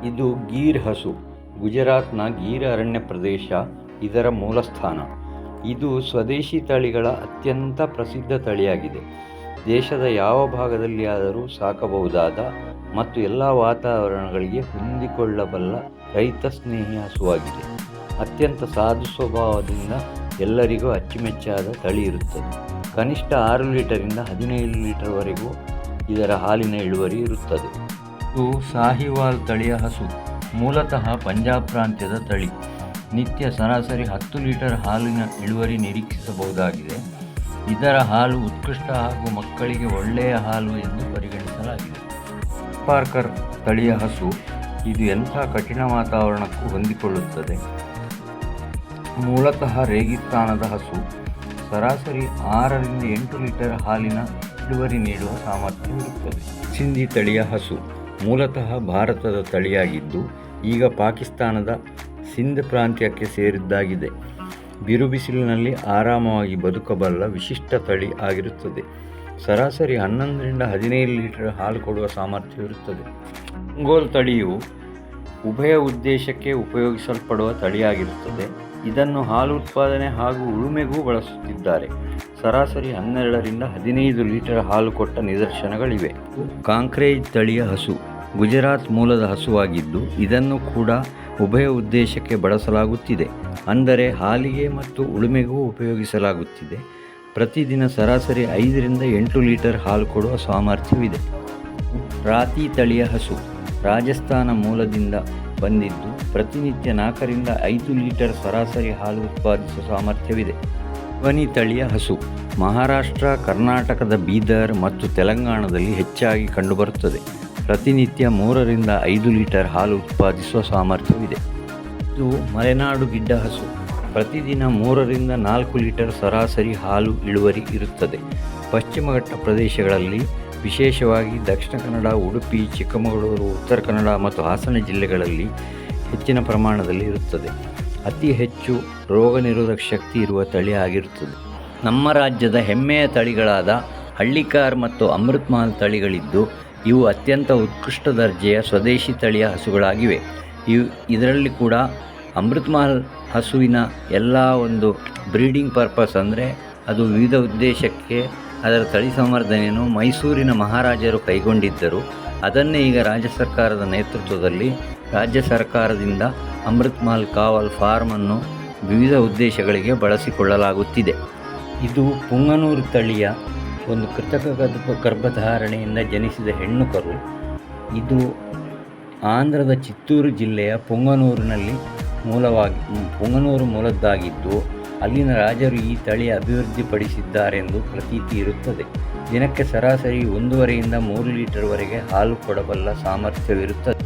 ಇದು ಗೀರ್ ಹಸು. ಗುಜರಾತ್ನ ಗೀರ್ ಅರಣ್ಯ ಪ್ರದೇಶ ಇದರ ಮೂಲಸ್ಥಾನ. ಇದು ಸ್ವದೇಶಿ ತಳಿಗಳ ಅತ್ಯಂತ ಪ್ರಸಿದ್ಧ ತಳಿಯಾಗಿದೆ. ದೇಶದ ಯಾವ ಭಾಗದಲ್ಲಿಯಾದರೂ ಸಾಕಬಹುದಾದ ಮತ್ತು ಎಲ್ಲ ವಾತಾವರಣಗಳಿಗೆ ಹೊಂದಿಕೊಳ್ಳಬಲ್ಲ ರೈತ ಸ್ನೇಹಿ ಹಸುವಾಗಿದೆ. ಅತ್ಯಂತ ಸಾಧು ಸ್ವಭಾವದಿಂದ ಎಲ್ಲರಿಗೂ ಅಚ್ಚುಮೆಚ್ಚಾದ ತಳಿ ಇರುತ್ತದೆ. ಕನಿಷ್ಠ 6 ಲೀಟರಿಂದ 15 ಲೀಟರ್ವರೆಗೂ ಇದರ ಹಾಲಿನ ಇಳುವರಿ ಇರುತ್ತದೆ. ಇದು ಸಾಹಿವಾಲ್ ತಳಿಯ ಹಸು. ಮೂಲತಃ ಪಂಜಾಬ್ ಪ್ರಾಂತ್ಯದ ತಳಿ. ನಿತ್ಯ ಸರಾಸರಿ 10 ಲೀಟರ್ ಹಾಲಿನ ಇಳುವರಿ ನಿರೀಕ್ಷಿಸಬಹುದಾಗಿದೆ. ಇದರ ಹಾಲು ಉತ್ಕೃಷ್ಟ ಹಾಗೂ ಮಕ್ಕಳಿಗೆ ಒಳ್ಳೆಯ ಹಾಲು ಎಂದು ಪರಿಗಣಿಸಲಾಗಿದೆ. ಪಾರ್ಕರ್ ತಳಿಯ ಹಸು. ಇದು ಎಂಥ ಕಠಿಣ ವಾತಾವರಣಕ್ಕೂ ಹೊಂದಿಕೊಳ್ಳುತ್ತದೆ. ಮೂಲತಃ ರೇಗಿಸ್ತಾನದ ಹಸು. ಸರಾಸರಿ 6 ರಿಂದ 8 ಲೀಟರ್ ಹಾಲಿನ ಇಳುವರಿ ನೀಡುವ ಸಾಮರ್ಥ್ಯವಿರುತ್ತದೆ. ಸಿಂಧಿ ತಳಿಯ ಹಸು. ಮೂಲತಃ ಭಾರತದ ತಳಿಯಾಗಿದ್ದು ಈಗ ಪಾಕಿಸ್ತಾನದ ಸಿಂಧ್ ಪ್ರಾಂತ್ಯಕ್ಕೆ ಸೇರಿದ್ದಾಗಿದೆ. ಬಿರುಬಿಸಿಲಿನಲ್ಲಿ ಆರಾಮವಾಗಿ ಬದುಕಬಲ್ಲ ವಿಶಿಷ್ಟ ತಳಿ ಆಗಿರುತ್ತದೆ. ಸರಾಸರಿ 11 ರಿಂದ 15 ಲೀಟರ್ ಹಾಲು ಕೊಡುವ ಸಾಮರ್ಥ್ಯವಿರುತ್ತದೆ. ಒಂಗೋಲ್ ತಳಿಯು ಉಭಯ ಉದ್ದೇಶಕ್ಕೆ ಉಪಯೋಗಿಸಲ್ಪಡುವ ತಳಿಯಾಗಿರುತ್ತದೆ. ಇದನ್ನು ಹಾಲು ಉತ್ಪಾದನೆ ಹಾಗೂ ಉಳುಮೆಗೂ ಬಳಸುತ್ತಿದ್ದಾರೆ. ಸರಾಸರಿ 12 ರಿಂದ 15 ಲೀಟರ್ ಹಾಲು ಕೊಟ್ಟ ನಿದರ್ಶನಗಳಿವೆ. ಕಾಂಕ್ರೇಜ್ ತಳಿಯ ಹಸು. ಗುಜರಾತ್ ಮೂಲದ ಹಸುವಾಗಿದ್ದು ಇದನ್ನು ಕೂಡ ಉಭಯ ಉದ್ದೇಶಕ್ಕೆ ಬಳಸಲಾಗುತ್ತಿದೆ. ಅಂದರೆ ಹಾಲಿಗೆ ಮತ್ತು ಉಳುಮೆಗೂ ಉಪಯೋಗಿಸಲಾಗುತ್ತಿದೆ. ಪ್ರತಿದಿನ ಸರಾಸರಿ 5 ರಿಂದ 8 ಲೀಟರ್ ಹಾಲು ಕೊಡುವ ಸಾಮರ್ಥ್ಯವಿದೆ. ರಾತಿ ತಳಿಯ ಹಸು. ರಾಜಸ್ಥಾನ ಮೂಲದಿಂದ ಬಂದಿದ್ದು ಪ್ರತಿನಿತ್ಯ 4 ರಿಂದ 5 ಲೀಟರ್ ಸರಾಸರಿ ಹಾಲು ಉತ್ಪಾದಿಸುವ ಸಾಮರ್ಥ್ಯವಿದೆ. ಧ್ವನಿ ತಳಿಯ ಹಸು. ಮಹಾರಾಷ್ಟ್ರ, ಕರ್ನಾಟಕದ ಬೀದರ್ ಮತ್ತು ತೆಲಂಗಾಣದಲ್ಲಿ ಹೆಚ್ಚಾಗಿ ಕಂಡುಬರುತ್ತದೆ. ಪ್ರತಿನಿತ್ಯ 3 ರಿಂದ 5 ಲೀಟರ್ ಹಾಲು ಉತ್ಪಾದಿಸುವ ಸಾಮರ್ಥ್ಯವಿದೆ. ಇದು ಮಲೆನಾಡು ಗಿಡ್ಡ ಹಸು. ಪ್ರತಿದಿನ 3 ರಿಂದ 4 ಲೀಟರ್ ಸರಾಸರಿ ಹಾಲು ಇಳುವರಿ ಇರುತ್ತದೆ. ಪಶ್ಚಿಮ ಘಟ್ಟ ಪ್ರದೇಶಗಳಲ್ಲಿ ವಿಶೇಷವಾಗಿ ದಕ್ಷಿಣ ಕನ್ನಡ, ಉಡುಪಿ, ಚಿಕ್ಕಮಗಳೂರು, ಉತ್ತರ ಕನ್ನಡ ಮತ್ತು ಹಾಸನ ಜಿಲ್ಲೆಗಳಲ್ಲಿ ಹೆಚ್ಚಿನ ಪ್ರಮಾಣದಲ್ಲಿ ಇರುತ್ತದೆ. ಅತಿ ಹೆಚ್ಚು ರೋಗ ನಿರೋಧಕ ಶಕ್ತಿ ಇರುವ ತಳಿ ಆಗಿರುತ್ತದೆ. ನಮ್ಮ ರಾಜ್ಯದ ಹೆಮ್ಮೆಯ ತಳಿಗಳಾದ ಹಳ್ಳಿಕಾರ್ ಮತ್ತು ಅಮೃತ್ ಮಹಲ್ ತಳಿಗಳಿದ್ದು ಇವು ಅತ್ಯಂತ ಉತ್ಕೃಷ್ಟ ದರ್ಜೆಯ ಸ್ವದೇಶಿ ತಳಿಯ ಹಸುಗಳಾಗಿವೆ. ಇದರಲ್ಲಿ ಕೂಡ ಅಮೃತ್ ಮಹಲ್ ಹಸುವಿನ ಎಲ್ಲ ಒಂದು ಬ್ರೀಡಿಂಗ್ ಪರ್ಪಸ್ ಅಂದರೆ ಅದು ವಿವಿಧ ಉದ್ದೇಶಕ್ಕೆ ಅದರ ತಳಿ ಸಂವರ್ಧನೆಯನ್ನು ಮೈಸೂರಿನ ಮಹಾರಾಜರು ಕೈಗೊಂಡಿದ್ದರು. ಅದನ್ನೇ ಈಗ ರಾಜ್ಯ ಸರ್ಕಾರದ ನೇತೃತ್ವದಲ್ಲಿ ರಾಜ್ಯ ಸರ್ಕಾರದಿಂದ ಅಮೃತ್ ಮಹಲ್ ಕಾವಲ್ ಫಾರ್ಮನ್ನು ವಿವಿಧ ಉದ್ದೇಶಗಳಿಗೆ ಬಳಸಿಕೊಳ್ಳಲಾಗುತ್ತಿದೆ. ಇದು ಪುಂಗನೂರು ತಳಿಯ ಒಂದು ಕೃತಕ ಗರ್ಭಧಾರಣೆಯಿಂದ ಜನಿಸಿದ ಹೆಣ್ಣು ಕರು. ಇದು ಆಂಧ್ರದ ಚಿತ್ತೂರು ಜಿಲ್ಲೆಯ ಪುಂಗನೂರಿನಲ್ಲಿ ಪುಂಗನೂರು ಮೂಲದ್ದಾಗಿದ್ದು ಅಲ್ಲಿನ ರಾಜರು ಈ ತಳಿ ಅಭಿವೃದ್ಧಿಪಡಿಸಿದ್ದಾರೆಂದು ಪ್ರತೀತಿ ಇರುತ್ತದೆ. ದಿನಕ್ಕೆ ಸರಾಸರಿ 1.5 ರಿಂದ 3 ಲೀಟರ್ವರೆಗೆ ಹಾಲು ಕೊಡಬಲ್ಲ ಸಾಮರ್ಥ್ಯವಿರುತ್ತದೆ.